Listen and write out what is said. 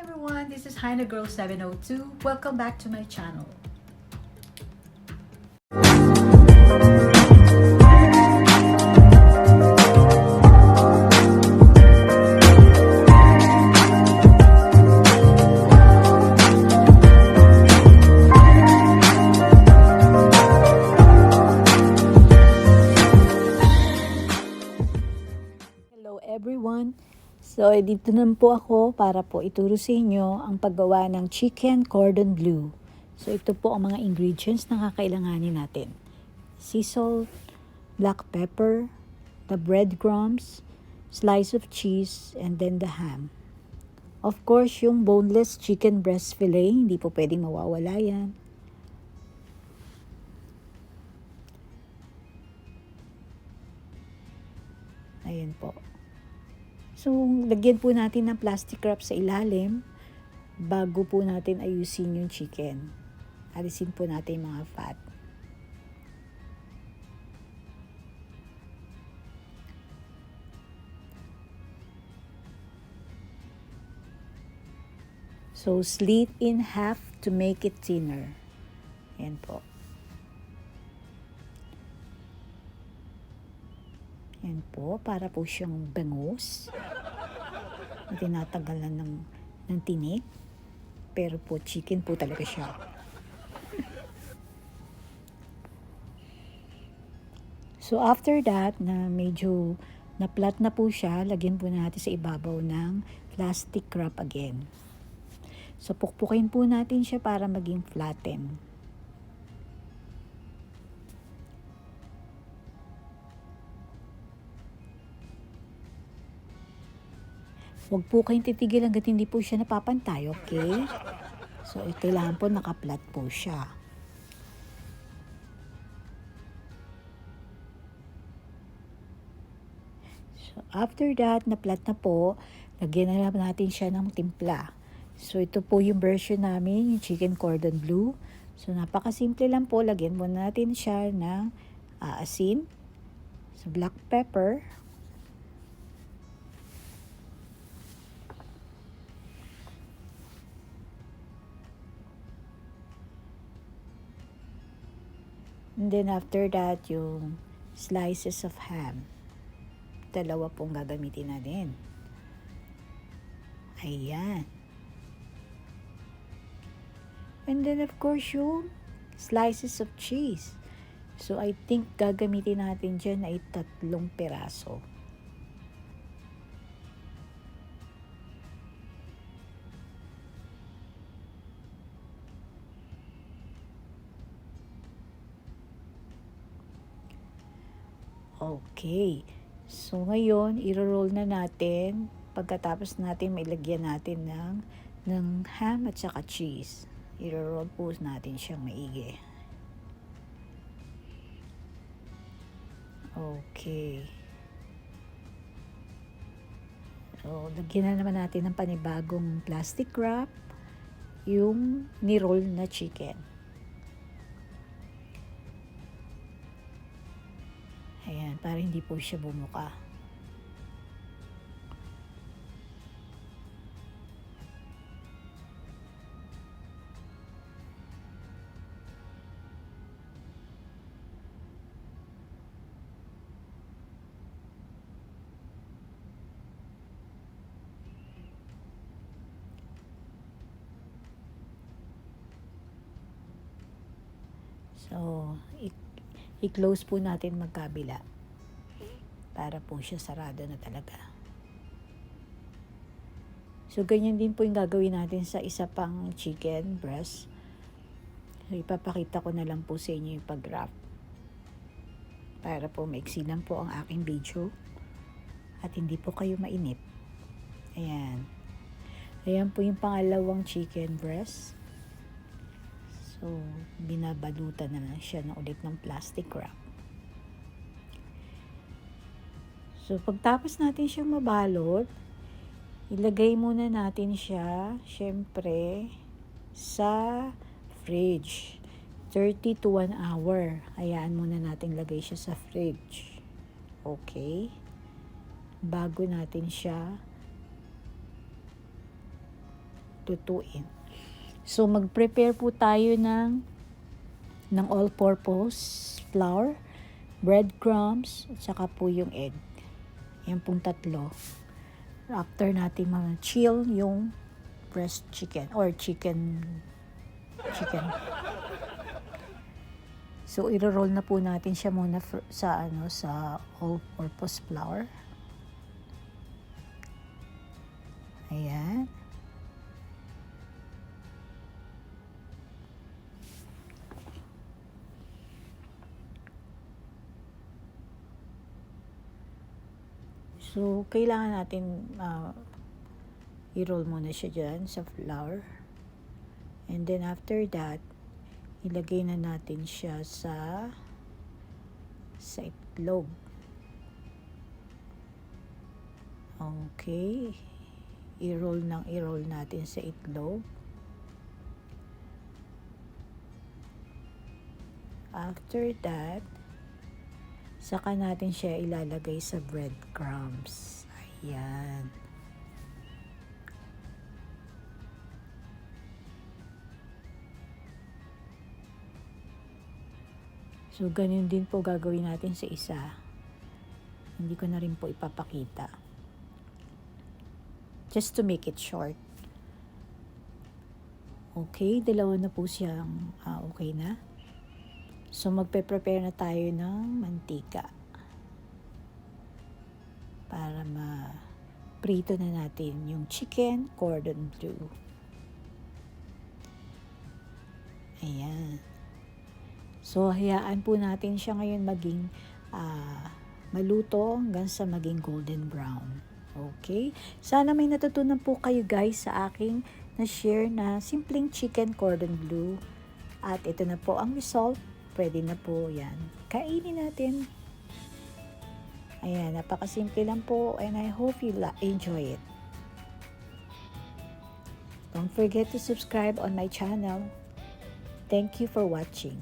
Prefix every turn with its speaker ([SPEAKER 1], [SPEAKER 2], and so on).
[SPEAKER 1] everyone, this is Heina Girl 702. Welcome back to my channel. Hello everyone. So, dito naman po ako para po ituro sa inyo ang paggawa ng Chicken Cordon Bleu. So, ito po ang mga ingredients na kakailanganin natin. Sea salt, black pepper, the breadcrumbs, slice of cheese, and then the ham. Of course, yung boneless chicken breast fillet, hindi po pwedeng mawawala yan. Ayan po. So, lagyan po natin ng plastic wrap sa ilalim bago po natin ayusin yung chicken. Alisin po natin yung mga fat. So, slit in half to make it thinner. Ayan po. Ayan po, para po siyang bangus. Tinatanggalan ng tinik. Pero po, chicken po talaga siya. So, after that, na medyo na-flat na po siya, lagyan po natin sa ibabaw ng plastic wrap again. So, pukpukin po natin siya para maging flatten. Huwag po kayong titigil hanggat hindi po siya napapantay, okay? So, kailangan po naka-flat po siya. So, after that, na-flat na po, lagyan na natin siya ng timpla. So, ito po yung version namin, yung Chicken Cordon Bleu. So, napakasimple lang po. Lagyan mo natin siya ng asin, so black pepper, and then after that, yung slices of ham. Dalawa pong gagamitin natin. Ayan. And then of course, yung slices of cheese. So I think gagamitin natin dyan ay 3 peraso. Okay. So, ngayon, i-roll na natin. Pagkatapos natin, mailagyan natin ng ham at saka cheese. I-roll po natin siyang maigi. Okay. So, lagyan na naman natin ng panibagong plastic wrap yung ni-roll na chicken. Ayan, para hindi po siya bumuka. So, i-close po natin magkabila para po siya sarado na talaga. So, ganyan din po yung gagawin natin sa isa pang chicken breast. So, ipapakita ko na lang po sa inyo yung pag-wrap. Para po maiksi lang po ang aking video at hindi po kayo mainip. Ayan. Ayan po yung pangalawang chicken breast. So, binabalutan na lang siya na ulit ng plastic wrap. So, pagtapos natin siyang mabalot, ilagay muna natin siya, syempre, sa fridge. 30 to 1 hour. Hayaan muna natin lagay siya sa fridge. Okay? Bago natin siya lutuin. So, mag-prepare po tayo ng all-purpose flour, breadcrumbs, at saka po yung egg. Yan pong tatlo. After natin ma-chill yung breast chicken or chicken. So, iro-roll na po natin siya muna sa all-purpose flour. Ayan. So, kailangan natin i-roll muna siya dyan sa flour. And then, after that, ilagay na natin siya sa itlog. Okay. I-roll natin sa itlog. After that, saka natin siya ilalagay sa breadcrumbs. Ayan. So, ganun din po gagawin natin sa isa. Hindi ko na rin po ipapakita. Just to make it short. Okay, dalawa na po siyang okay na. So, magpe-prepare na tayo ng mantika. Para ma-prito na natin yung chicken cordon bleu. Ayan. So, hayaan po natin siya ngayon maging maluto hanggang sa maging golden brown. Okay? Sana may natutunan po kayo guys sa aking na-share na simpleng chicken cordon bleu. At ito na po ang result. Pwede na po yan. Kainin natin. Ayan, napakasimple lang po and I hope you enjoy it. Don't forget to subscribe on my channel. Thank you for watching.